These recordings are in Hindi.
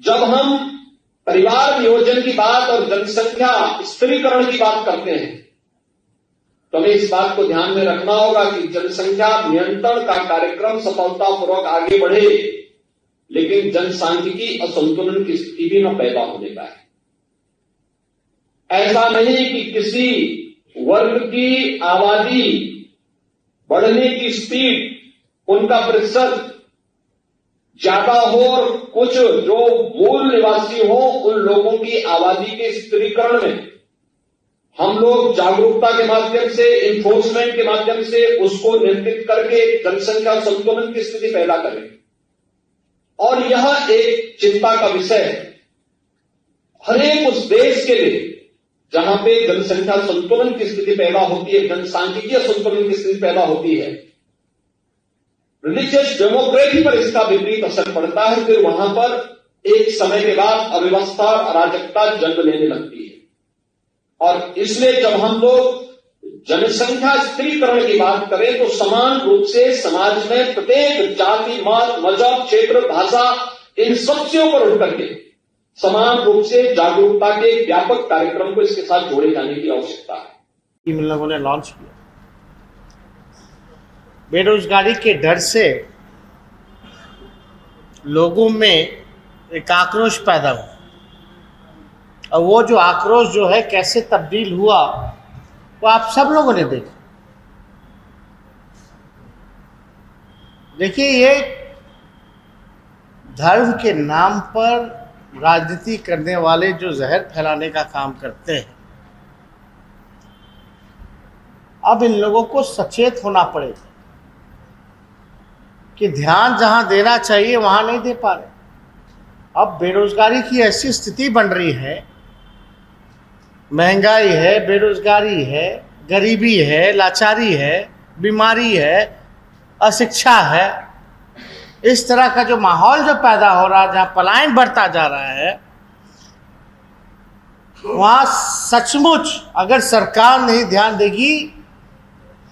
जब हम परिवार नियोजन की बात और जनसंख्या स्थिरीकरण की बात करते हैं तो हमें इस बात को ध्यान में रखना होगा कि जनसंख्या नियंत्रण का कार्यक्रम सफलतापूर्वक आगे बढ़े, लेकिन जनसांख्यिकी असंतुलन की स्थिति भी न पैदा होने पाए। ऐसा नहीं कि किसी वर्ग की आबादी बढ़ने की स्पीड, उनका प्रतिशत ज्यादा हो और कुछ जो मूल निवासी हो उन लोगों की आबादी के स्थिरीकरण में हम लोग जागरूकता के माध्यम से, इन्फोर्समेंट के माध्यम से उसको नियंत्रित करके जनसंख्या संतुलन की स्थिति पैदा करें। और यह एक चिंता का विषय है हर एक उस देश के लिए जहां पे जनसंख्या संतुलन की स्थिति पैदा होती है, जनसांख्यिकीय संतुलन की स्थिति पैदा होती है। रिलीजियस डेमोक्रेसी पर इसका विपरीत असर पड़ता है, फिर वहां पर एक समय के बाद अव्यवस्था और अराजकता जन्म लेने लगती है। और इसलिए जब हम लोग जनसंख्या स्थिरीकरण की बात करें तो समान रूप से समाज में प्रत्येक जाति, मत, मजहब, क्षेत्र, भाषा, इन सब से ऊपर उठ करके समान रूप से जागरूकता के व्यापक कार्यक्रम को इसके साथ जोड़े जाने की आवश्यकता है। इन लोगों ने लॉन्च किया। बेरोजगारी के डर से लोगों में एक आक्रोश पैदा हुआ और वो जो आक्रोश जो है कैसे तब्दील हुआ वो आप सब लोगों ने देखा। देखिए, ये धर्म के नाम पर राजनीति करने वाले जो जहर फैलाने का काम करते हैं, अब इन लोगों को सचेत होना पड़ेगा कि ध्यान जहां देना चाहिए वहां नहीं दे पा रहे। अब बेरोजगारी की ऐसी स्थिति बन रही है, महंगाई है, बेरोजगारी है, गरीबी है, लाचारी है, बीमारी है, अशिक्षा है, इस तरह का जो माहौल जो पैदा हो रहा है, जहां पलायन बढ़ता जा रहा है, वहां सचमुच अगर सरकार नहीं ध्यान देगी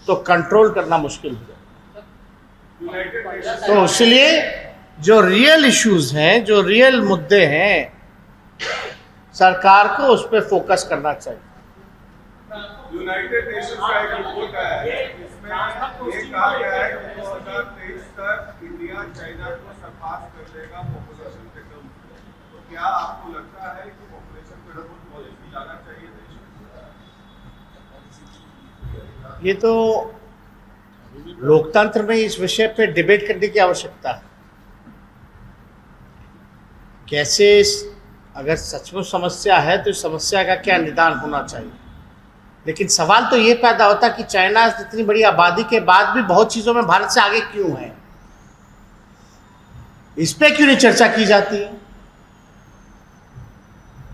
तो कंट्रोल करना मुश्किल हो जाएगा। तो इसलिए जो रियल इश्यूज हैं, जो रियल मुद्दे हैं, सरकार को उस पर फोकस करना चाहिए। यूनाइटेड नेशंस का एक रिपोर्ट आया है, इसमें ये कहा गया है कि 2023 तक इंडिया चाइना को सरपास कर देगा पॉपुलेशन के टर्म में। तो क्या आपको लगता है कि पॉपुलेशन पे कुछ पॉलिसी लाना चाहिए देश में? ये तो लोकतंत्र में इस विषय पे डिबेट करने की आवश्यकता है। कैसे अगर सचमुच समस्या है तो इस समस्या का क्या निदान होना चाहिए। लेकिन सवाल तो ये पैदा होता कि चाइना इतनी बड़ी आबादी के बाद भी बहुत चीज़ों में भारत से आगे क्यों है, इस पे क्यों नहीं चर्चा की जाती है।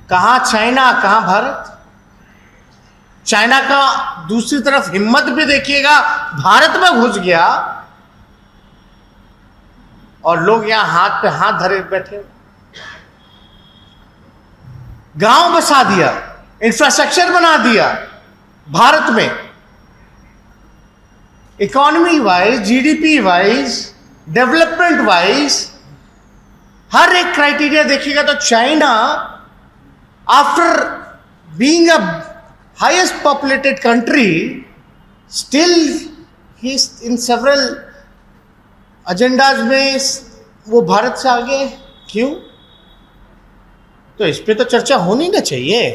कहाँ चाइना, कहाँ भारत। चाइना का दूसरी तरफ हिम्मत भी देखिएगा, भारत में घुस गया और लोग यहां हाथ पे हाथ धरे बैठे, गांव बसा दिया, इंफ्रास्ट्रक्चर बना दिया भारत में। Economy wise, GDP wise, development wise हर एक क्राइटेरिया देखिएगा तो China after being a highest populated country still ही इन सेवरल एजेंडाज में वो भारत से आगे क्यों। तो इस पे तो चर्चा होनी ना चाहिए।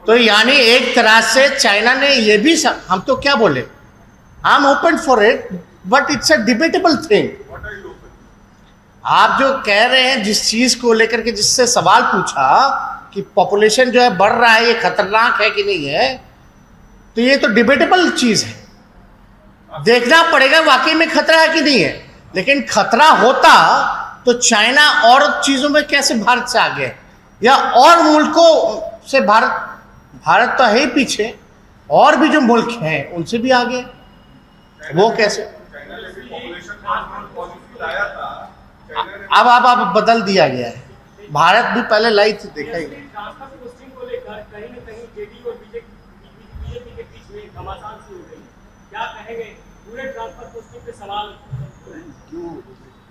तो यानी एक तरह से चाइना ने ये भी हम तो क्या बोले, I am open for it but it's a debatable thing. आप जो कह रहे हैं जिस चीज को लेकर के, जिससे सवाल पूछा कि पॉपुलेशन जो है बढ़ रहा है, ये खतरनाक है कि नहीं है, तो ये तो डिबेटेबल चीज है, देखना पड़ेगा वाकई में खतरा है कि नहीं है। लेकिन खतरा होता तो चाइना और चीजों में कैसे भारत से आगे, या और मुल्कों से भारत तो है ही पीछे, और भी जो मुल्क हैं उनसे भी आगे, वो कैसे। अब बदल दिया गया है, भारत भी पहले लाई थी, देखा ही नहीं।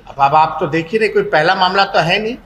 अब आप तो देख ही रहे, कोई पहला मामला तो है नहीं।